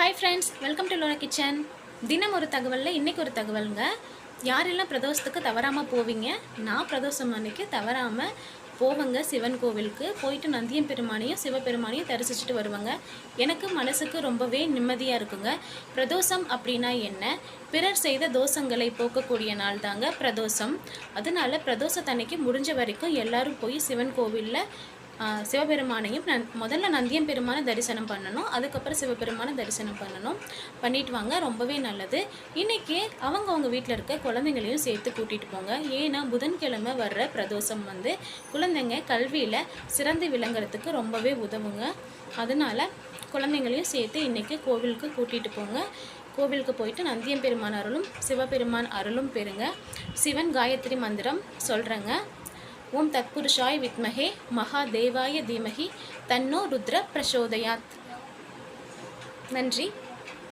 Hi friends, welcome to Lona kitchen. தினம் ஒரு தகவலில் இன்றைக்கி ஒரு தகவலுங்க. யாரெல்லாம் பிரதோஷத்துக்கு தவறாமல் போவீங்க? நான் பிரதோஷம் அன்னைக்கு தவறாமல் போவங்க. சிவன் கோவிலுக்கு போயிட்டு நந்தியம் பெருமானையும் சிவபெருமானையும் தரிசிச்சுட்டு வருவாங்க. எனக்கு மனசுக்கு ரொம்பவே நிம்மதியாக இருக்குங்க. பிரதோஷம் அப்படின்னா என்ன? பிறர் செய்த தோஷங்களை போக்கக்கூடிய நாள் தாங்க பிரதோஷம். அதனால பிரதோஷத்தன்னைக்கு முடிஞ்ச வரைக்கும் எல்லோரும் போய் சிவன் கோவிலில் சிவபெருமானையும் முதல்ல நந்தியம் பெருமானை தரிசனம் பண்ணணும். அதுக்கப்புறம் சிவபெருமானை தரிசனம் பண்ணிட்டு வாங்க. ரொம்பவே நல்லது. இன்றைக்கி அவங்க வீட்டில் இருக்க குழந்தைங்களையும் சேர்த்து கூட்டிகிட்டு போங்க. ஏன்னா புதன்கிழமை வர்ற பிரதோஷம் குழந்தைங்க கல்வியில் சிறந்து விளங்குறதுக்கு ரொம்பவே உதவுங்க. அதனால் குழந்தைங்களையும் சேர்த்து இன்றைக்கி கோவிலுக்கு கூட்டிகிட்டு போங்க. கோவிலுக்கு போயிட்டு நந்தியம் பெருமான் அருளும் சிவபெருமான் அருளும் பெறுங்க. சிவன் காயத்ரி மந்திரம் சொல்கிறேங்க. ஓம் தத்புருஷாய் வித்மஹே மகாதேவாய தீமஹி தன்னோ ருத்ர பிரசோதயாத். நன்றி.